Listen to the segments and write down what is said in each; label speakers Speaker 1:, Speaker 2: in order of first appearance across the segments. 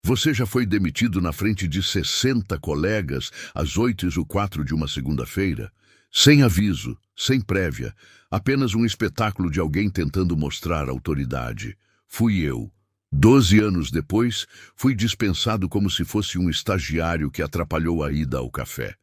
Speaker 1: Você já foi demitido na frente de 60 colegas às 8h04 de uma segunda-feira? Sem aviso, sem prévia, apenas um espetáculo de alguém tentando mostrar autoridade. Fui eu. 12 anos depois, fui dispensado como se fosse um estagiário que atrapalhou a ida ao café.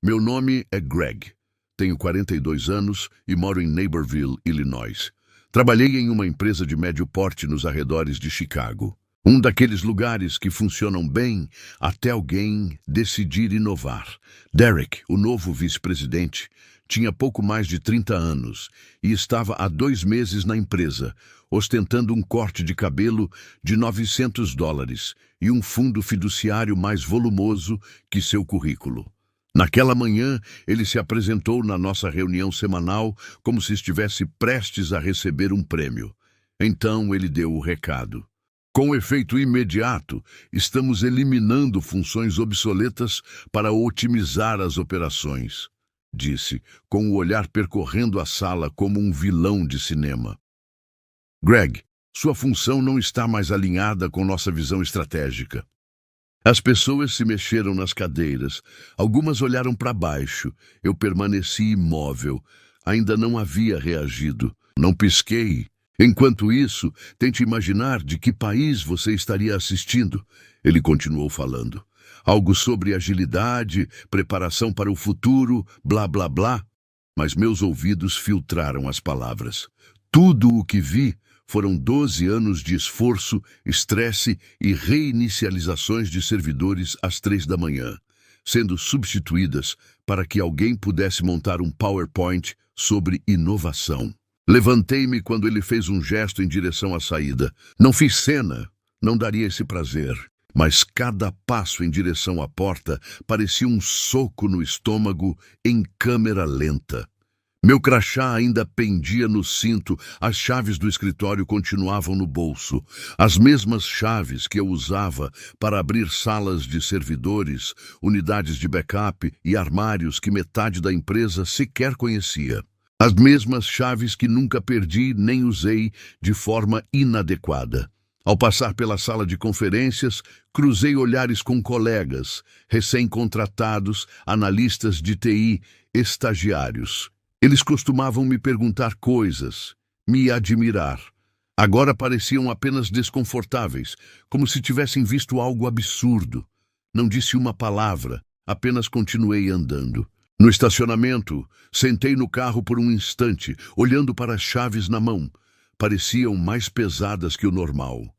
Speaker 1: Meu nome é Greg. Tenho 42 anos e moro em Naperville, Illinois. Trabalhei em uma empresa de médio porte nos arredores de Chicago. Um daqueles lugares que funcionam bem até alguém decidir inovar. Derek, o novo vice-presidente, tinha pouco mais de 30 anos e estava há 2 meses na empresa, ostentando um corte de cabelo de $900 e um fundo fiduciário mais volumoso que seu currículo. Naquela manhã, ele se apresentou na nossa reunião semanal como se estivesse prestes a receber um prêmio. Então ele deu o recado. Com efeito imediato, estamos eliminando funções obsoletas para otimizar as operações, disse, com o olhar percorrendo a sala como um vilão de cinema. Greg, sua função não está mais alinhada com nossa visão estratégica. As pessoas se mexeram nas cadeiras. Algumas olharam para baixo. Eu permaneci imóvel. Ainda não havia reagido. Não pisquei. Enquanto isso, tente imaginar de que país você estaria assistindo. Ele continuou falando. Algo sobre agilidade, preparação para o futuro, blá, blá, blá. Mas meus ouvidos filtraram as palavras. Tudo o que vi foram 12 anos de esforço, estresse e reinicializações de servidores às 3 da manhã, sendo substituídas para que alguém pudesse montar um PowerPoint sobre inovação. Levantei-me quando ele fez um gesto em direção à saída. Não fiz cena, não daria esse prazer. Mas cada passo em direção à porta parecia um soco no estômago em câmera lenta. Meu crachá ainda pendia no cinto, as chaves do escritório continuavam no bolso. As mesmas chaves que eu usava para abrir salas de servidores, unidades de backup e armários que metade da empresa sequer conhecia. As mesmas chaves que nunca perdi nem usei de forma inadequada. Ao passar pela sala de conferências, cruzei olhares com colegas, recém-contratados, analistas de TI, estagiários. Eles costumavam me perguntar coisas, me admirar. Agora pareciam apenas desconfortáveis, como se tivessem visto algo absurdo. Não disse uma palavra, apenas continuei andando. No estacionamento, sentei no carro por um instante, olhando para as chaves na mão. Pareciam mais pesadas que o normal.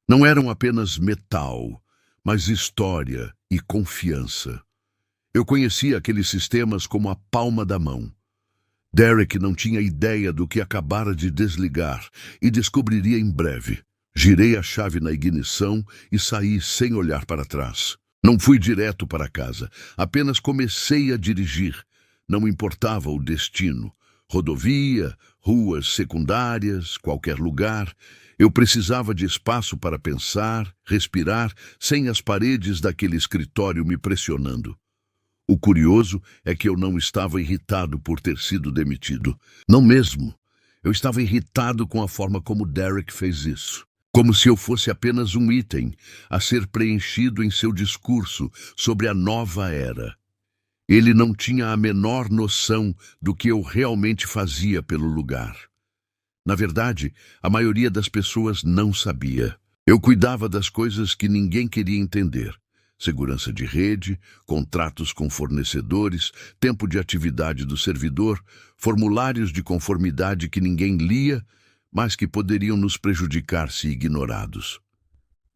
Speaker 1: Não eram apenas metal, mas história e confiança. Eu conhecia aqueles sistemas como a palma da mão. Derek não tinha ideia do que acabara de desligar e descobriria em breve. Girei a chave na ignição e saí sem olhar para trás. Não fui direto para casa, apenas comecei a dirigir. Não importava o destino. Rodovia, ruas secundárias, qualquer lugar. Eu precisava de espaço para pensar, respirar, sem as paredes daquele escritório me pressionando. O curioso é que eu não estava irritado por ter sido demitido. Não mesmo. Eu estava irritado com a forma como Derek fez isso. Como se eu fosse apenas um item a ser preenchido em seu discurso sobre a nova era. Ele não tinha a menor noção do que eu realmente fazia pelo lugar. Na verdade, a maioria das pessoas não sabia. Eu cuidava das coisas que ninguém queria entender. Segurança de rede, contratos com fornecedores, tempo de atividade do servidor, formulários de conformidade que ninguém lia, mas que poderiam nos prejudicar se ignorados.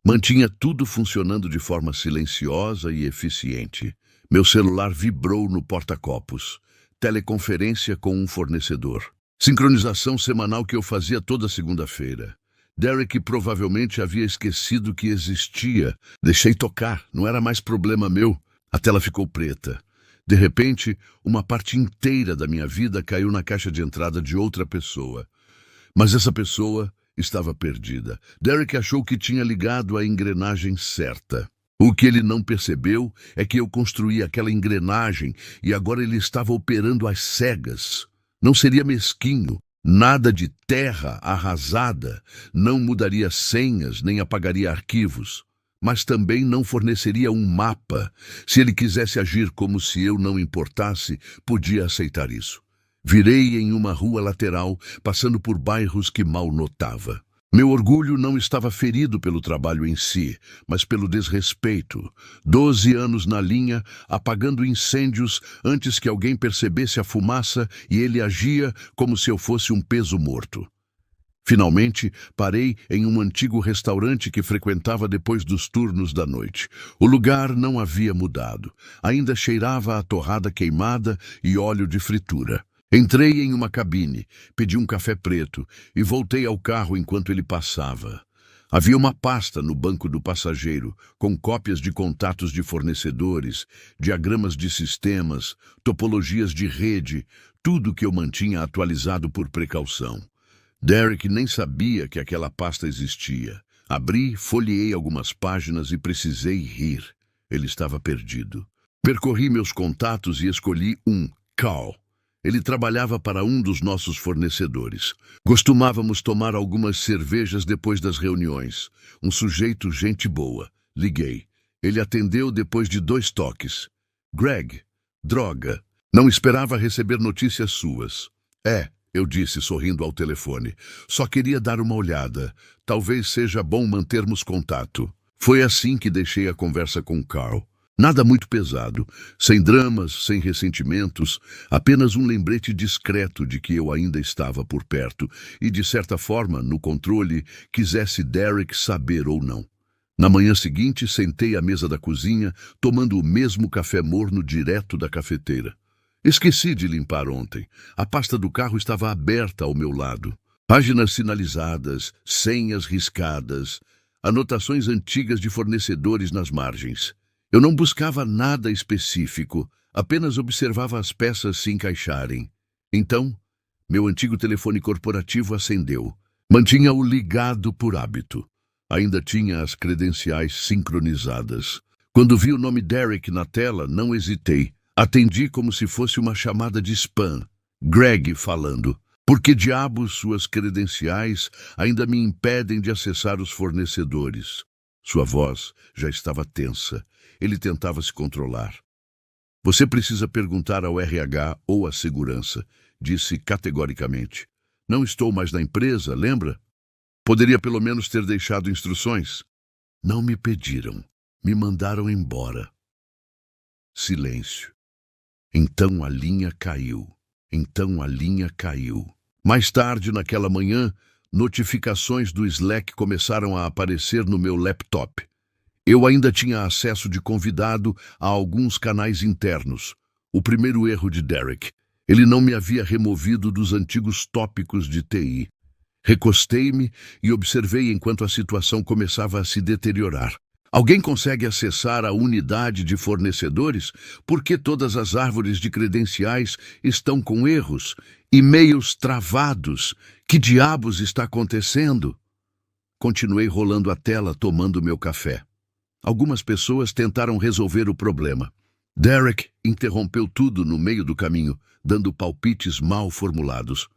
Speaker 1: Mantinha tudo funcionando de forma silenciosa e eficiente. Meu celular vibrou no porta-copos. Teleconferência com um fornecedor. Sincronização semanal que eu fazia toda segunda-feira. Derek provavelmente havia esquecido que existia. Deixei tocar, não era mais problema meu. A tela ficou preta. De repente, uma parte inteira da minha vida caiu na caixa de entrada de outra pessoa. Mas essa pessoa estava perdida. Derek achou que tinha ligado a engrenagem certa. O que ele não percebeu é que eu construí aquela engrenagem e agora ele estava operando às cegas. Não seria mesquinho. Nada de terra arrasada, não mudaria senhas nem apagaria arquivos. mas também não forneceria um mapa. Se ele quisesse agir como se eu não importasse, podia aceitar isso. Virei em uma rua lateral, passando por bairros que mal notava. Meu orgulho não estava ferido pelo trabalho em si, mas pelo desrespeito. 12 anos na linha, apagando incêndios antes que alguém percebesse a fumaça, e ele agia como se eu fosse um peso morto. Finalmente, parei em um antigo restaurante que frequentava depois dos turnos da noite. O lugar não havia mudado. Ainda cheirava a torrada queimada e óleo de fritura. Entrei em uma cabine, pedi um café preto e voltei ao carro enquanto ele passava. Havia uma pasta no banco do passageiro, com cópias de contatos de fornecedores, diagramas de sistemas, topologias de rede, tudo que eu mantinha atualizado por precaução. Derek nem sabia que aquela pasta existia. Abri, folheei algumas páginas e precisei rir. Ele estava perdido. Percorri meus contatos e escolhi um, Carl. Ele trabalhava para um dos nossos fornecedores. Costumávamos tomar algumas cervejas depois das reuniões. Um sujeito gente boa. Liguei. Ele atendeu depois de 2 toques. Greg, droga. Não esperava receber notícias suas. Eu disse, sorrindo ao telefone. Só queria dar uma olhada. Talvez seja bom mantermos contato. Foi assim que deixei a conversa com Carl. Nada muito pesado, sem dramas, sem ressentimentos, apenas um lembrete discreto de que eu ainda estava por perto e, de certa forma, no controle, quisesse Derek saber ou não. Na manhã seguinte, sentei à mesa da cozinha, tomando o mesmo café morno direto da cafeteira. Esqueci de limpar ontem. A pasta do carro estava aberta ao meu lado. Páginas sinalizadas, senhas riscadas, anotações antigas de fornecedores nas margens. Eu não buscava nada específico, apenas observava as peças se encaixarem. Então, meu antigo telefone corporativo acendeu. Mantinha-o ligado por hábito. Ainda tinha as credenciais sincronizadas. Quando vi o nome Derek na tela, não hesitei. Atendi como se fosse uma chamada de spam. Greg falando. Por que diabos suas credenciais ainda me impedem de acessar os fornecedores? Sua voz já estava tensa. Ele tentava se controlar. Você precisa perguntar ao RH ou à segurança, disse categoricamente. Não estou mais na empresa, lembra? Poderia pelo menos ter deixado instruções. Não me pediram. Me mandaram embora. Silêncio. Então a linha caiu. Mais tarde, naquela manhã, notificações do Slack começaram a aparecer no meu laptop. Eu ainda tinha acesso de convidado a alguns canais internos. O primeiro erro de Derek. Ele não me havia removido dos antigos tópicos de TI. Recostei-me e observei enquanto a situação começava a se deteriorar. Alguém consegue acessar a unidade de fornecedores? Por que todas as árvores de credenciais estão com erros? E-mails travados? Que diabos está acontecendo? Continuei rolando a tela, tomando meu café. Algumas pessoas tentaram resolver o problema. Derek interrompeu tudo no meio do caminho, dando palpites mal formulados.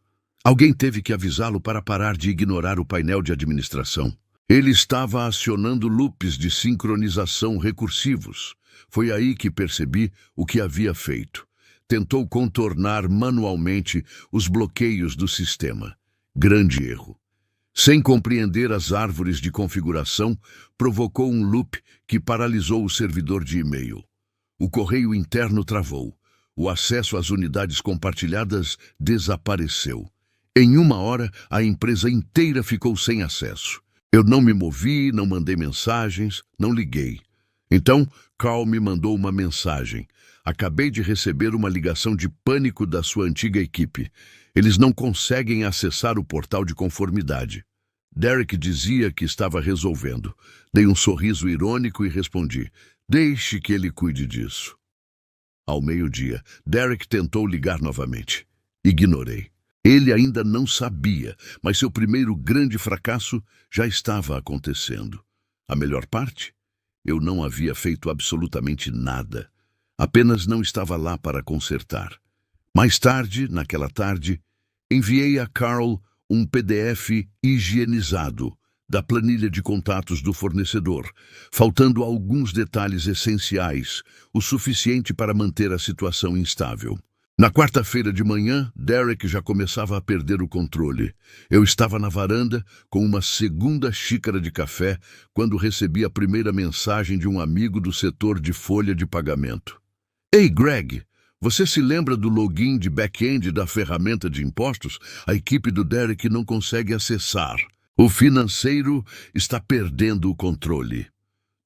Speaker 1: Alguém teve que avisá-lo para parar de ignorar o painel de administração. Ele estava acionando loops de sincronização recursivos. Foi aí que percebi o que havia feito. Tentou contornar manualmente os bloqueios do sistema. Grande erro. Sem compreender as árvores de configuração, provocou um loop que paralisou o servidor de e-mail. O correio interno travou. O acesso às unidades compartilhadas desapareceu. Em 1 hora, a empresa inteira ficou sem acesso. Eu não me movi, não mandei mensagens, não liguei. Então, Carl me mandou uma mensagem. Acabei de receber uma ligação de pânico da sua antiga equipe. Eles não conseguem acessar o portal de conformidade. Derek dizia que estava resolvendo. Dei um sorriso irônico e respondi, deixe que ele cuide disso. Ao meio-dia, Derek tentou ligar novamente. Ignorei. Ele ainda não sabia, mas seu primeiro grande fracasso já estava acontecendo. A melhor parte? Eu não havia feito absolutamente nada. Apenas não estava lá para consertar. Mais tarde, naquela tarde, enviei a Carl um PDF higienizado, da planilha de contatos do fornecedor, faltando alguns detalhes essenciais, o suficiente para manter a situação instável. Na quarta-feira de manhã, Derek já começava a perder o controle. Eu estava na varanda com uma segunda xícara de café quando recebi a primeira mensagem de um amigo do setor de folha de pagamento. Ei, Greg, você se lembra do login de back-end da ferramenta de impostos? A equipe do Derek não consegue acessar. O financeiro está perdendo o controle.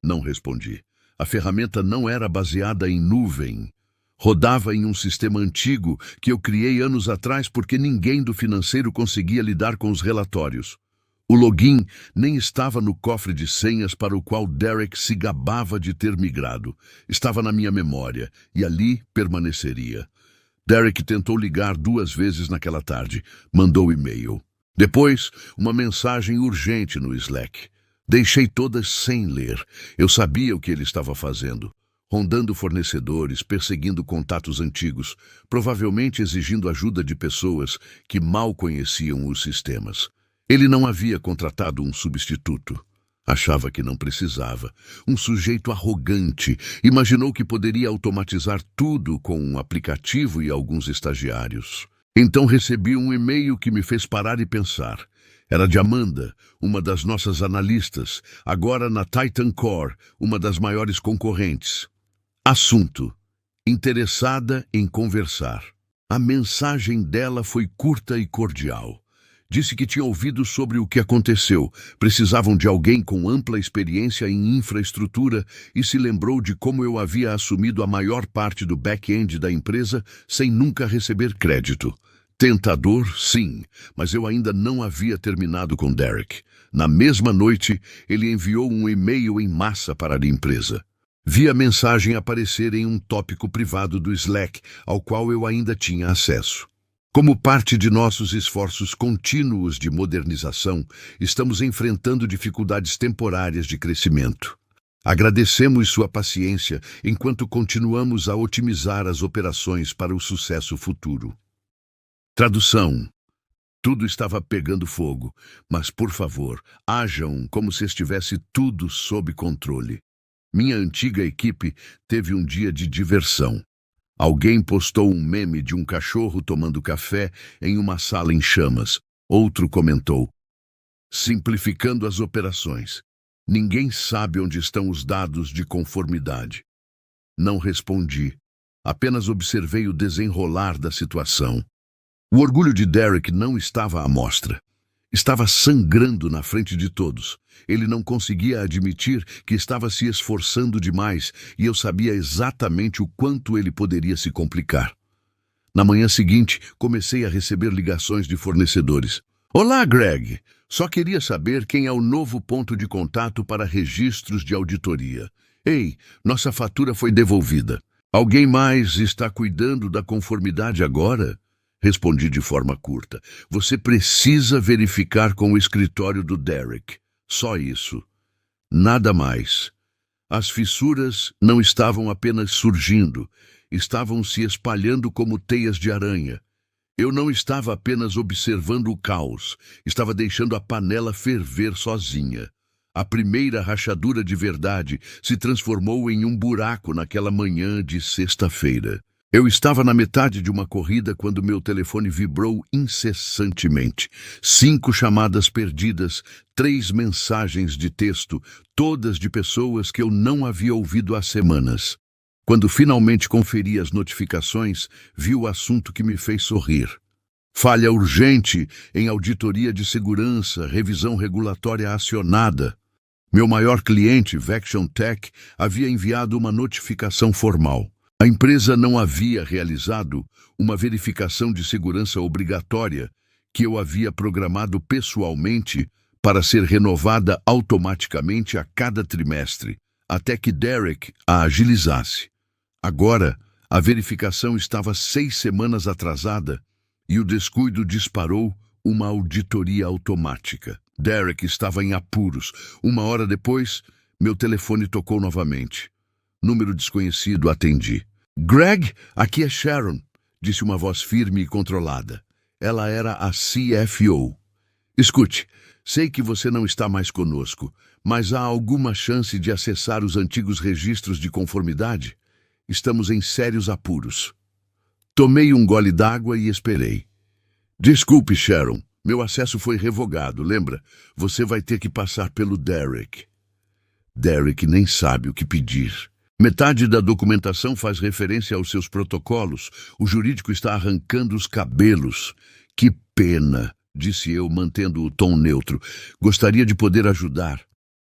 Speaker 1: Não respondi. A ferramenta não era baseada em nuvem. Rodava em um sistema antigo que eu criei anos atrás porque ninguém do financeiro conseguia lidar com os relatórios. O login nem estava no cofre de senhas para o qual Derek se gabava de ter migrado. Estava na minha memória e ali permaneceria. Derek tentou ligar 2 vezes naquela tarde. Mandou e-mail. Depois, uma mensagem urgente no Slack. Deixei todas sem ler. Eu sabia o que ele estava fazendo. Rondando fornecedores, perseguindo contatos antigos, provavelmente exigindo ajuda de pessoas que mal conheciam os sistemas. Ele não havia contratado um substituto. Achava que não precisava. Um sujeito arrogante. Imaginou que poderia automatizar tudo com um aplicativo e alguns estagiários. Então recebi um e-mail que me fez parar e pensar. Era de Amanda, uma das nossas analistas, agora na Titan Core, uma das maiores concorrentes. Assunto: interessada em conversar. A mensagem dela foi curta e cordial. Disse que tinha ouvido sobre o que aconteceu, precisavam de alguém com ampla experiência em infraestrutura e se lembrou de como eu havia assumido a maior parte do back-end da empresa sem nunca receber crédito. Tentador, sim, mas eu ainda não havia terminado com Derek. Na mesma noite, ele enviou um e-mail em massa para a empresa. Vi a mensagem aparecer em um tópico privado do Slack, ao qual eu ainda tinha acesso. Como parte de nossos esforços contínuos de modernização, estamos enfrentando dificuldades temporárias de crescimento. Agradecemos sua paciência enquanto continuamos a otimizar as operações para o sucesso futuro. Tradução. Tudo estava pegando fogo, mas, por favor, ajam como se estivesse tudo sob controle. Minha antiga equipe teve um dia de diversão. Alguém postou um meme de um cachorro tomando café em uma sala em chamas. Outro comentou: simplificando as operações. Ninguém sabe onde estão os dados de conformidade. Não respondi. Apenas observei o desenrolar da situação. O orgulho de Derek não estava à mostra. Estava sangrando na frente de todos. Ele não conseguia admitir que estava se esforçando demais e eu sabia exatamente o quanto ele poderia se complicar. Na manhã seguinte, comecei a receber ligações de fornecedores. Olá, Greg! Só queria saber quem é o novo ponto de contato para registros de auditoria. Ei, nossa fatura foi devolvida. Alguém mais está cuidando da conformidade agora? Respondi de forma curta. Você precisa verificar com o escritório do Derek. Só isso. Nada mais. As fissuras não estavam apenas surgindo, estavam se espalhando como teias de aranha. Eu não estava apenas observando o caos, estava deixando a panela ferver sozinha. A primeira rachadura de verdade se transformou em um buraco naquela manhã de sexta-feira. Eu estava na metade de uma corrida quando meu telefone vibrou incessantemente. 5 chamadas perdidas, 3 mensagens de texto, todas de pessoas que eu não havia ouvido há semanas. Quando finalmente conferi as notificações, vi o assunto que me fez sorrir. Falha urgente em auditoria de segurança, revisão regulatória acionada. Meu maior cliente, Vection Tech, havia enviado uma notificação formal. A empresa não havia realizado uma verificação de segurança obrigatória que eu havia programado pessoalmente para ser renovada automaticamente a cada trimestre, até que Derek a agilizasse. Agora, a verificação estava 6 semanas atrasada e o descuido disparou uma auditoria automática. Derek estava em apuros. 1 hora depois, meu telefone tocou novamente. Número desconhecido, atendi. Greg, aqui é Sharon, disse uma voz firme e controlada. Ela era a CFO. Escute, Sei que você não está mais conosco, mas há alguma chance de acessar os antigos registros de conformidade? Estamos em sérios apuros. Tomei um gole d'água e esperei. Desculpe, Sharon. Meu acesso foi revogado, lembra? Você vai ter que passar pelo Derek. Derek nem sabe o que pedir. Metade da documentação faz referência aos seus protocolos. O jurídico está arrancando os cabelos. Que pena, disse eu, mantendo o tom neutro. Gostaria de poder ajudar.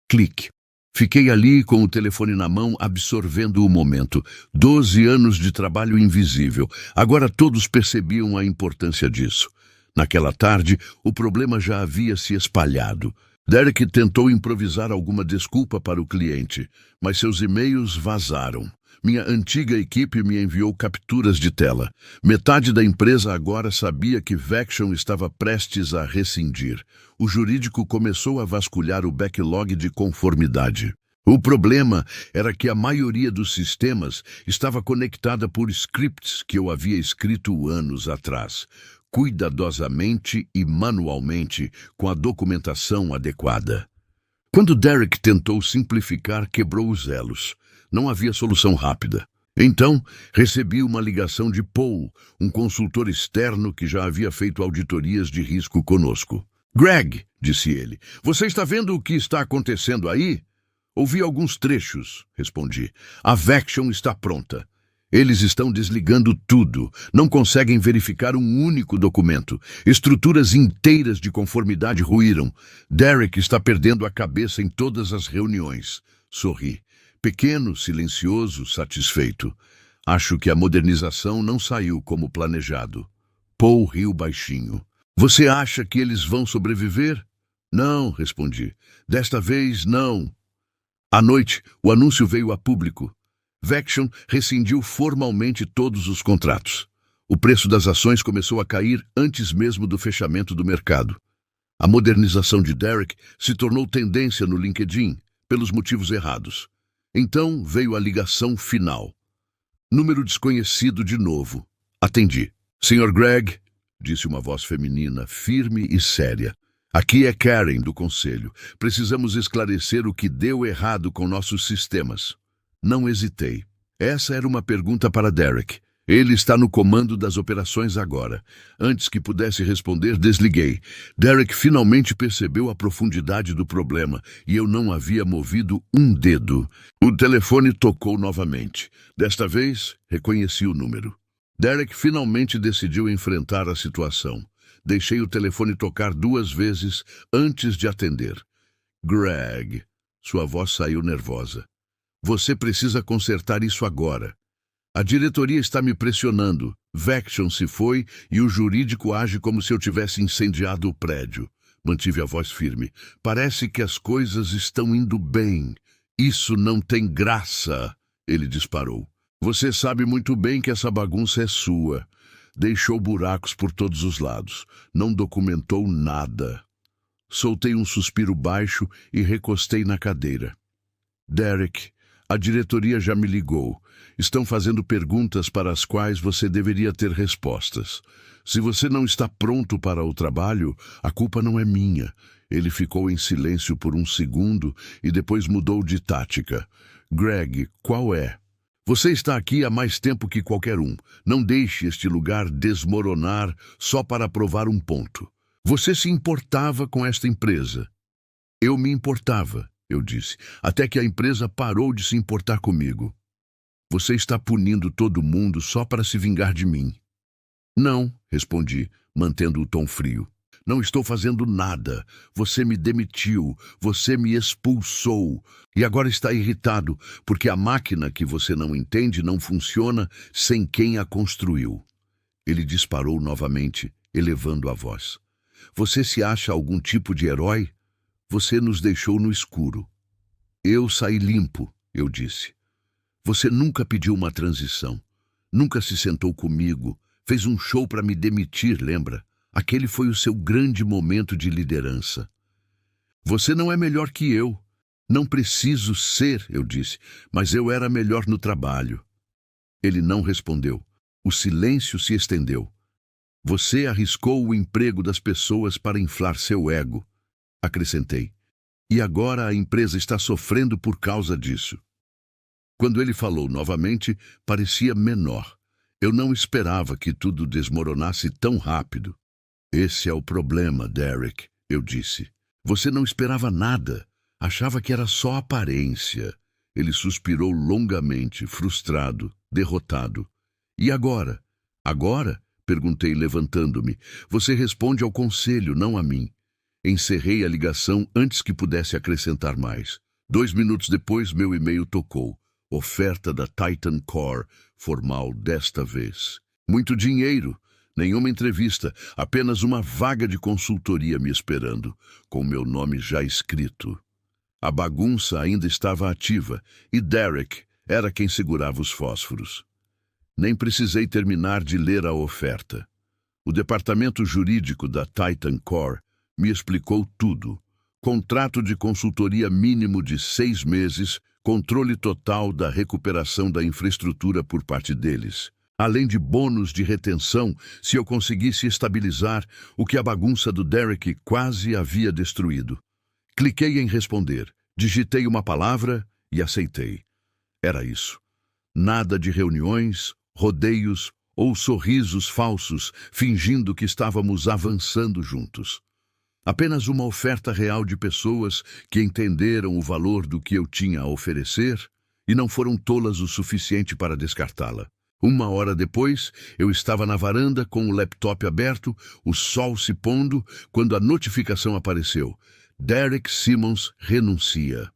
Speaker 1: Clique. Fiquei ali com o telefone na mão, absorvendo o momento. 12 anos de trabalho invisível. Agora todos percebiam a importância disso. Naquela tarde, o problema já havia se espalhado. Derek tentou improvisar alguma desculpa para o cliente, mas seus e-mails vazaram. Minha antiga equipe me enviou capturas de tela. Metade da empresa agora sabia que Vexon estava prestes a rescindir. O jurídico começou a vasculhar o backlog de conformidade. O problema era que a maioria dos sistemas estava conectada por scripts que eu havia escrito anos atrás, cuidadosamente e manualmente, com a documentação adequada. Quando Derek tentou simplificar, quebrou os elos. Não havia solução rápida. Então, recebi uma ligação de Paul, um consultor externo que já havia feito auditorias de risco conosco. Greg, disse ele, você está vendo o que está acontecendo aí? Ouvi alguns trechos, respondi. A Vexon está pronta. Eles estão desligando tudo, não conseguem verificar um único documento. Estruturas inteiras de conformidade ruíram. Derek está perdendo a cabeça em todas as reuniões. Sorri. Pequeno, silencioso, satisfeito. Acho que a modernização não saiu como planejado. Paul riu baixinho. Você acha que eles vão sobreviver? Não, respondi. Desta vez, não. À noite, o anúncio veio a público. Vexon rescindiu formalmente todos os contratos. O preço das ações começou a cair antes mesmo do fechamento do mercado. A modernização de Derek se tornou tendência no LinkedIn, pelos motivos errados. Então veio a ligação final. Número desconhecido de novo. Atendi. Sr. Greg, disse uma voz feminina, firme e séria. Aqui é Karen, do conselho. Precisamos esclarecer o que deu errado com nossos sistemas. Não hesitei. Essa era uma pergunta para Derek. Ele está no comando das operações agora. Antes que pudesse responder, desliguei. Derek finalmente percebeu a profundidade do problema e eu não havia movido um dedo. O telefone tocou novamente. Desta vez, reconheci o número. Derek finalmente decidiu enfrentar a situação. Deixei o telefone tocar 2 vezes antes de atender. Greg, sua voz saiu nervosa. Você precisa consertar isso agora. A diretoria está me pressionando. Vexon se foi e o jurídico age como se eu tivesse incendiado o prédio. Mantive a voz firme. Parece que as coisas estão indo bem. Isso não tem graça. Ele disparou. Você sabe muito bem que essa bagunça é sua. Deixou buracos por todos os lados. Não documentou nada. Soltei um suspiro baixo e recostei na cadeira. Derek, a diretoria já me ligou. Estão fazendo perguntas para as quais você deveria ter respostas. Se você não está pronto para o trabalho, a culpa não é minha. Ele ficou em silêncio por um segundo e depois mudou de tática. Greg, qual é? Você está aqui há mais tempo que qualquer um. Não deixe este lugar desmoronar só para provar um ponto. Você se importava com esta empresa. Eu me importava, eu disse, até que a empresa parou de se importar comigo. Você está punindo todo mundo só para se vingar de mim. Não, respondi, mantendo o tom frio. Não estou fazendo nada. Você me demitiu, você me expulsou. E agora está irritado, porque a máquina que você não entende não funciona sem quem a construiu. Ele disparou novamente, elevando a voz. Você se acha algum tipo de herói? Você nos deixou no escuro. Eu saí limpo, eu disse. Você nunca pediu uma transição. Nunca se sentou comigo. Fez um show para me demitir, lembra? Aquele foi o seu grande momento de liderança. Você não é melhor que eu. Não preciso ser, eu disse, mas eu era melhor no trabalho. Ele não respondeu. O silêncio se estendeu. Você arriscou o emprego das pessoas para inflar seu ego. acrescentei. E agora a empresa está sofrendo por causa disso. Quando ele falou novamente, parecia menor. Eu não esperava que tudo desmoronasse tão rápido. Esse é o problema, Derek, eu disse. Você não esperava nada. Achava que era só aparência. Ele suspirou longamente, frustrado, derrotado. E agora? Agora? Perguntei, levantando-me. Você responde ao conselho, não a mim. Encerrei a ligação antes que pudesse acrescentar mais. 2 minutos depois, meu e-mail tocou. Oferta da Titan Core, formal desta vez. Muito dinheiro. Nenhuma entrevista, apenas uma vaga de consultoria me esperando, com meu nome já escrito. A bagunça ainda estava ativa e Derek era quem segurava os fósforos. Nem precisei terminar de ler a oferta. O departamento jurídico da Titan Core me explicou tudo. Contrato de consultoria mínimo de 6 meses, controle total da recuperação da infraestrutura por parte deles. Além de bônus de retenção se eu conseguisse estabilizar o que a bagunça do Derek quase havia destruído. Cliquei em responder, digitei uma palavra e aceitei. Era isso. Nada de reuniões, rodeios ou sorrisos falsos fingindo que estávamos avançando juntos. Apenas uma oferta real de pessoas que entenderam o valor do que eu tinha a oferecer e não foram tolas o suficiente para descartá-la. 1 hora depois, eu estava na varanda com o laptop aberto, o sol se pondo, quando a notificação apareceu. Derek Simmons renuncia.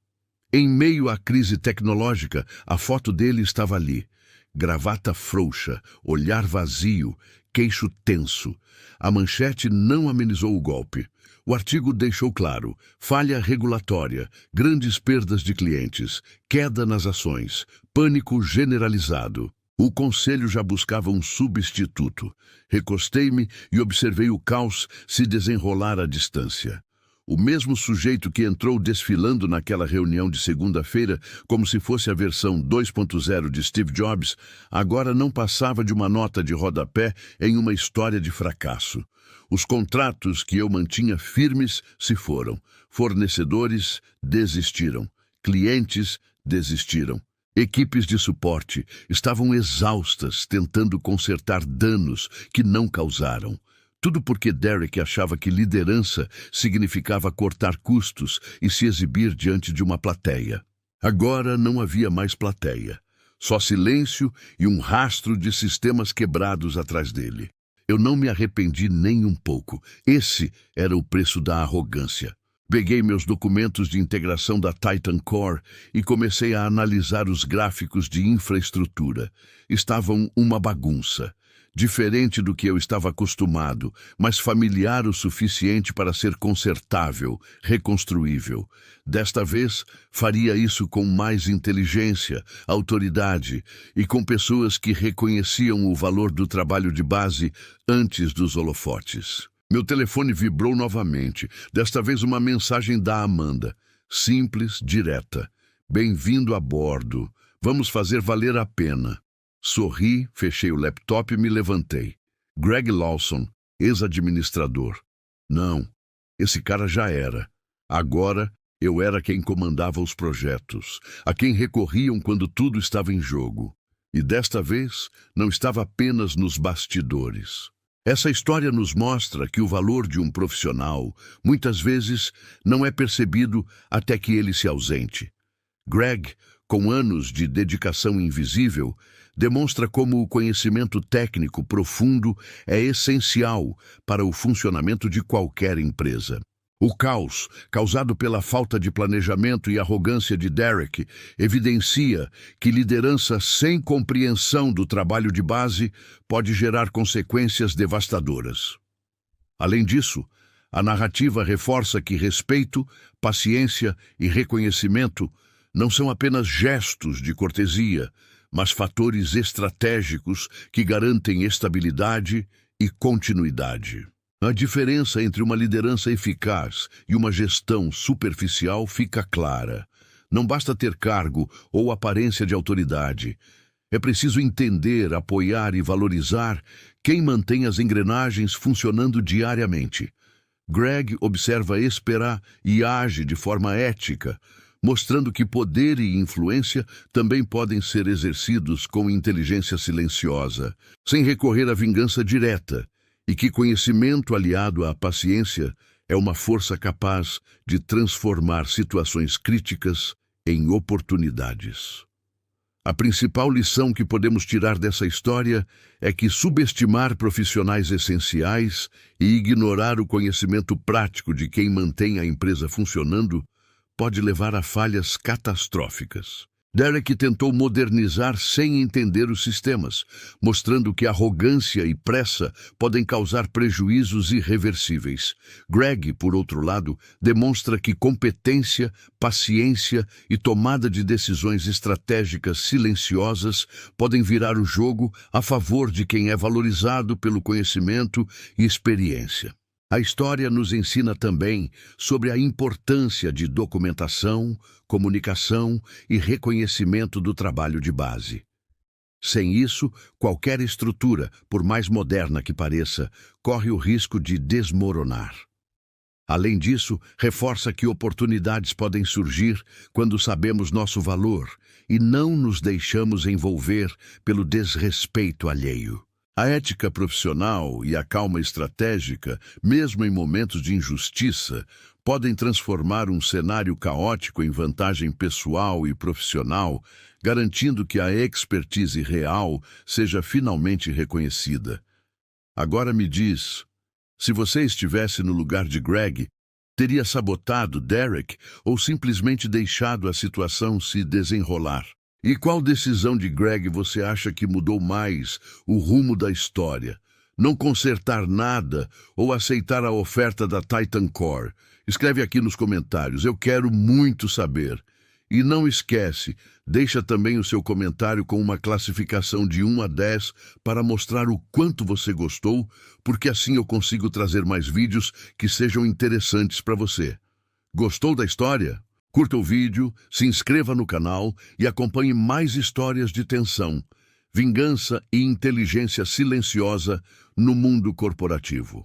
Speaker 1: Em meio à crise tecnológica, a foto dele estava ali. Gravata frouxa, olhar vazio, queixo tenso. A manchete não amenizou o golpe. O artigo deixou claro: falha regulatória, grandes perdas de clientes, queda nas ações, pânico generalizado. O conselho já buscava um substituto. Recostei-me e observei o caos se desenrolar à distância. O mesmo sujeito que entrou desfilando naquela reunião de segunda-feira, como se fosse a versão 2.0 de Steve Jobs, agora não passava de uma nota de rodapé em uma história de fracasso. Os contratos que eu mantinha firmes se foram. Fornecedores desistiram. Clientes desistiram. Equipes de suporte estavam exaustas tentando consertar danos que não causaram. Tudo porque Derek achava que liderança significava cortar custos e se exibir diante de uma plateia. Agora não havia mais plateia. Só silêncio e um rastro de sistemas quebrados atrás dele. Eu não me arrependi nem um pouco. Esse era o preço da arrogância. Peguei meus documentos de integração da Titan Core e comecei a analisar os gráficos de infraestrutura. Estavam uma bagunça. Diferente do que eu estava acostumado, mas familiar o suficiente para ser consertável, reconstruível. Desta vez, faria isso com mais inteligência, autoridade e com pessoas que reconheciam o valor do trabalho de base antes dos holofotes. Meu telefone vibrou novamente, desta vez uma mensagem da Amanda. Simples, direta. Bem-vindo a bordo. Vamos fazer valer a pena. Sorri, fechei o laptop e me levantei. Greg Lawson, ex-administrador. Não, esse cara já era. Agora, eu era quem comandava os projetos, a quem recorriam quando tudo estava em jogo. E desta vez, não estava apenas nos bastidores. Essa história nos mostra que o valor de um profissional, muitas vezes, não é percebido até que ele se ausente. Greg, com anos de dedicação invisível, demonstra como o conhecimento técnico profundo é essencial para o funcionamento de qualquer empresa. O caos, causado pela falta de planejamento e arrogância de Derek, evidencia que liderança sem compreensão do trabalho de base pode gerar consequências devastadoras. Além disso, a narrativa reforça que respeito, paciência e reconhecimento não são apenas gestos de cortesia, mas fatores estratégicos que garantem estabilidade e continuidade. A diferença entre uma liderança eficaz e uma gestão superficial fica clara. Não basta ter cargo ou aparência de autoridade. É preciso entender, apoiar e valorizar quem mantém as engrenagens funcionando diariamente. Greg observa esperar e age de forma ética, mostrando que poder e influência também podem ser exercidos com inteligência silenciosa, sem recorrer à vingança direta, e que conhecimento aliado à paciência é uma força capaz de transformar situações críticas em oportunidades. A principal lição que podemos tirar dessa história é que subestimar profissionais essenciais e ignorar o conhecimento prático de quem mantém a empresa funcionando pode levar a falhas catastróficas. Derek tentou modernizar sem entender os sistemas, mostrando que arrogância e pressa podem causar prejuízos irreversíveis. Greg, por outro lado, demonstra que competência, paciência e tomada de decisões estratégicas silenciosas podem virar o jogo a favor de quem é valorizado pelo conhecimento e experiência. A história nos ensina também sobre a importância de documentação, comunicação e reconhecimento do trabalho de base. Sem isso, qualquer estrutura, por mais moderna que pareça, corre o risco de desmoronar. Além disso, reforça que oportunidades podem surgir quando sabemos nosso valor e não nos deixamos envolver pelo desrespeito alheio. A ética profissional e a calma estratégica, mesmo em momentos de injustiça, podem transformar um cenário caótico em vantagem pessoal e profissional, garantindo que a expertise real seja finalmente reconhecida. Agora me diz, se você estivesse no lugar de Greg, teria sabotado Derek ou simplesmente deixado a situação se desenrolar? E qual decisão de Greg você acha que mudou mais o rumo da história? Não consertar nada ou aceitar a oferta da Titan Core? Escreve aqui nos comentários, eu quero muito saber. E não esquece, deixa também o seu comentário com uma classificação de 1 a 10 para mostrar o quanto você gostou, porque assim eu consigo trazer mais vídeos que sejam interessantes para você. Gostou da história? Curta o vídeo, se inscreva no canal e acompanhe mais histórias de tensão, vingança e inteligência silenciosa no mundo corporativo.